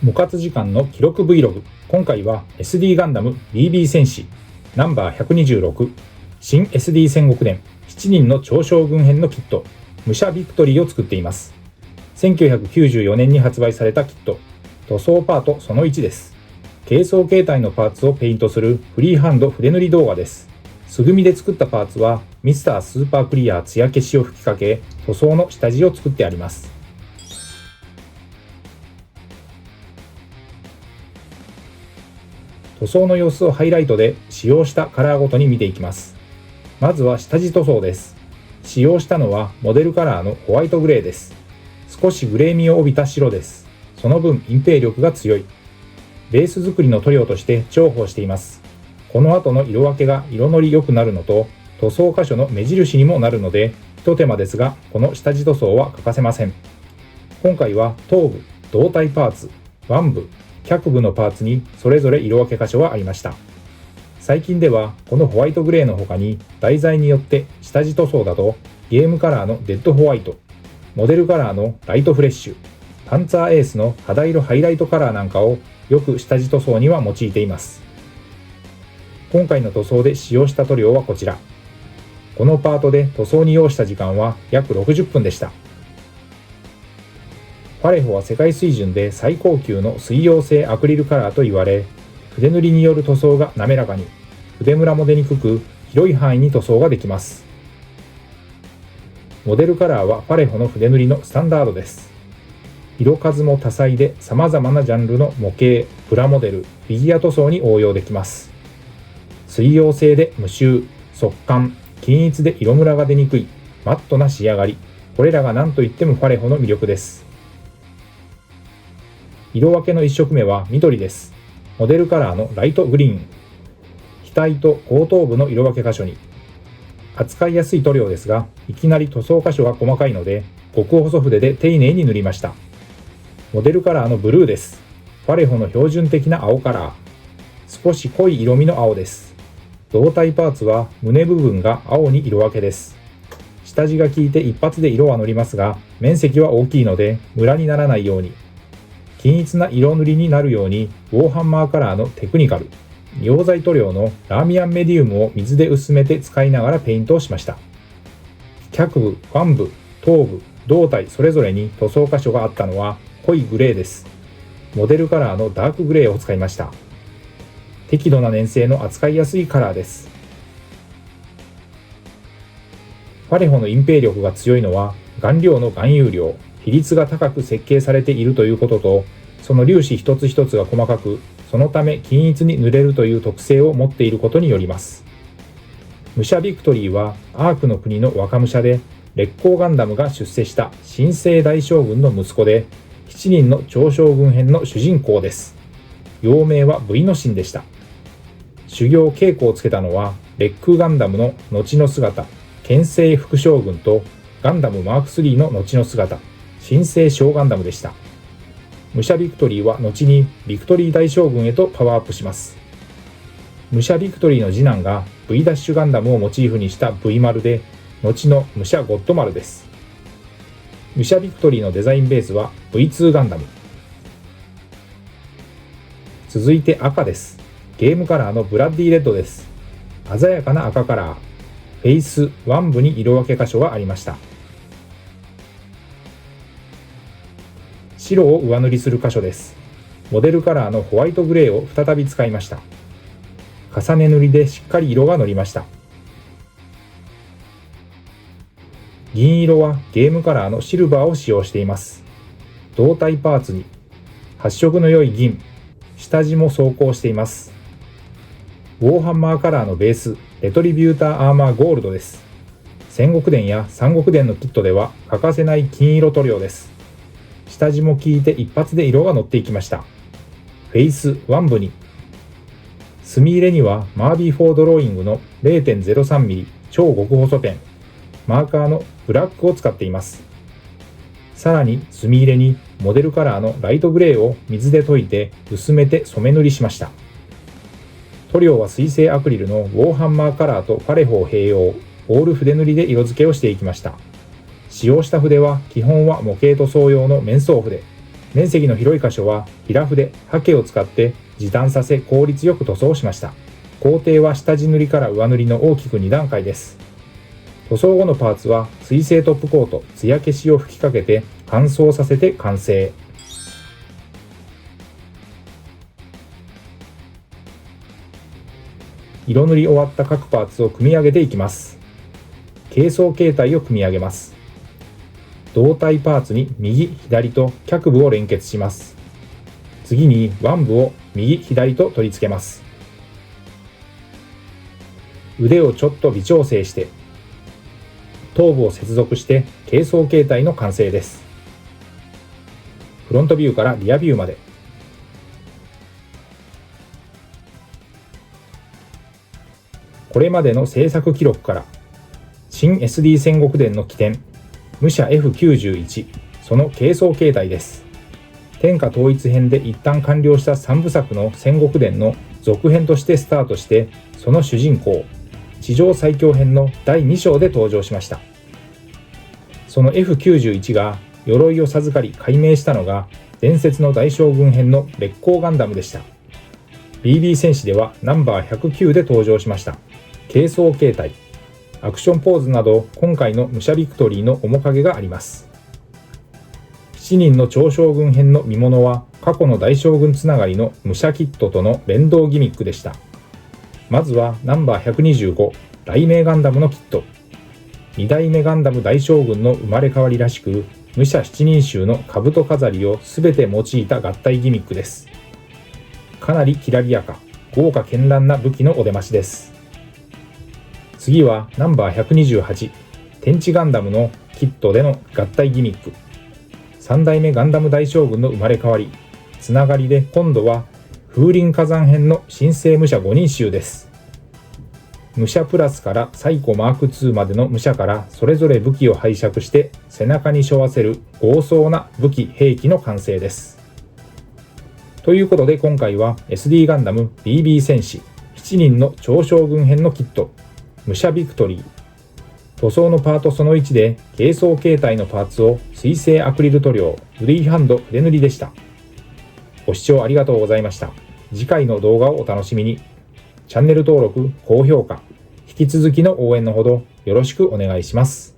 無活時間の記録 Vlog。今回は SD ガンダム BB 戦士ナンバー126新 SD 戦国伝7人の超将軍編のキット武者ビクトリーを作っています。1994年に発売されたキット。塗装パートその1です。軽装形態のパーツをペイントするフリーハンド筆塗り動画です。素組みで作ったパーツはミスタースーパークリア艶消しを吹きかけ塗装の下地を作ってあります。塗装の様子をハイライトで使用したカラーごとに見ていきます。まずは下地塗装です。使用したのはモデルカラーのホワイトグレーです。少しグレー味を帯びた白です。その分隠蔽力が強い。ベース作りの塗料として重宝しています。この後の色分けが色のり良くなるのと塗装箇所の目印にもなるので一手間ですがこの下地塗装は欠かせません。今回は頭部、胴体パーツ、腕部、脚部のパーツにそれぞれ色分け箇所がありました。最近ではこのホワイトグレーの他に題材によって下地塗装だとゲームカラーのデッドホワイト、モデルカラーのライトフレッシュ、パンツァーエースの肌色ハイライトカラーなんかをよく下地塗装には用いています。今回の塗装で使用した塗料はこちら。このパートで塗装に要した時間は約60分でした。パレホは世界水準で最高級の水溶性アクリルカラーと言われ、筆塗りによる塗装が滑らかに、筆ムラも出にくく、広い範囲に塗装ができます。モデルカラーはパレホの筆塗りのスタンダードです。色数も多彩で様々なジャンルの模型、プラモデル、フィギュア塗装に応用できます。水溶性で無臭、速乾、均一で色ムラが出にくい、マットな仕上がり。これらが何といってもパレホの魅力です。色分けの1色目は緑です。モデルカラーのライトグリーン。額と後頭部の色分け箇所に。扱いやすい塗料ですが、いきなり塗装箇所が細かいので、極細筆で丁寧に塗りました。モデルカラーのブルーです。パレホの標準的な青カラー。少し濃い色味の青です。胴体パーツは胸部分が青に色分けです。下地が効いて一発で色は乗りますが、面積は大きいのでムラにならないように。均一な色塗りになるようにウォーハンマーカラーのテクニカル、溶剤塗料のラーミアンメディウムを水で薄めて使いながらペイントをしました。脚部、腕部、頭部、胴体それぞれに塗装箇所があったのは濃いグレーです。モデルカラーのダークグレーを使いました。適度な粘性の扱いやすいカラーです。パレホの隠蔽力が強いのは顔料の含有量、比率が高く設計されているということと、その粒子一つ一つが細かく、そのため均一に塗れるという特性を持っていることによります。武者ビクトリーはアークの国の若武者で、烈光ガンダムが出世した新生大将軍の息子で、7人の超将軍編の主人公です。幼名は V の神でした。修行稽古をつけたのは、烈空ガンダムの後の姿、剣聖副将軍とガンダムマーク3の後の姿、新生小ガンダムでした。武者ビクトリーは後にビクトリー大将軍へとパワーアップします。武者ビクトリーの次男が V ダッシュガンダムをモチーフにした V 丸で、後の武者ゴッド丸です。武者ビクトリーのデザインベースは V2 ガンダム。続いて赤です。ゲームカラーのブラッディレッドです。鮮やかな赤カラー。フェイス、腕部に色分け箇所がありました。白を上塗りする箇所です。モデルカラーのホワイトグレーを再び使いました。重ね塗りでしっかり色が乗りました。銀色はゲームカラーのシルバーを使用しています。胴体パーツに発色の良い銀、下地も装甲しています。ウォーハンマーカラーのベース、レトリビューターアーマーゴールドです。戦国伝や三国伝のキットでは欠かせない金色塗料です。下地も効いて一発で色が乗っていきました。フェイス、腕部に。墨入れにはマービー4ドローイングの 0.03mm 超極細ペン、マーカーのブラックを使っています。さらに墨入れにモデルカラーのライトグレーを水で溶いて薄めて染め塗りしました。塗料は水性アクリルのウォーハンマーカラーとパレホを併用、オール筆塗りで色付けをしていきました。使用した筆は基本は模型塗装用の面相筆。面積の広い箇所は平筆、ハケを使って時短させ効率よく塗装しました。工程は下地塗りから上塗りの大きく2段階です。塗装後のパーツは水性トップコート、艶消しを吹きかけて乾燥させて完成。色塗り終わった各パーツを組み上げていきます。軽装形態を組み上げます。胴体パーツに右、左と脚部を連結します。次に腕部を右、左と取り付けます。腕をちょっと微調整して、頭部を接続して軽装形態の完成です。フロントビューからリアビューまで。これまでの制作記録から、新 SD 戦国伝の起点、武者 F91、その軽装形態です。天下統一編で一旦完了した3部作の戦国伝の続編としてスタートして、その主人公、地上最強編の第2章で登場しました。その F91 が鎧を授かり改名したのが、伝説の大将軍編の烈光ガンダムでした。BB 戦士ではナンバー109で登場しました。軽装形態、アクションポーズなど今回の武者ビクトリーの面影があります。7人の超将軍編の見物は過去の大将軍つながりの武者キットとの連動ギミックでした。まずはナンバー125雷鳴ガンダムのキット。2代目ガンダム大将軍の生まれ変わりらしく、武者7人衆の兜飾りをすべて用いた合体ギミックです。かなりきらびやか、豪華絢爛な武器のお出ましです。次はナンバー128天地ガンダムのキットでの合体ギミック。3代目ガンダム大将軍の生まれ変わり、つながりで今度は風林火山編の新生武者5人衆です。武者プラスからサイコマーク2までの武者からそれぞれ武器を拝借して背中に背負わせる豪壮な武器兵器の完成です。ということで今回は SD ガンダム BB 戦士7人の超将軍編のキット武者ビクトリー。塗装のパートその1で軽装形態のパーツを水性アクリル塗料フリーハンド筆塗りでした。ご視聴ありがとうございました。次回の動画をお楽しみに。チャンネル登録、高評価、引き続きの応援のほどよろしくお願いします。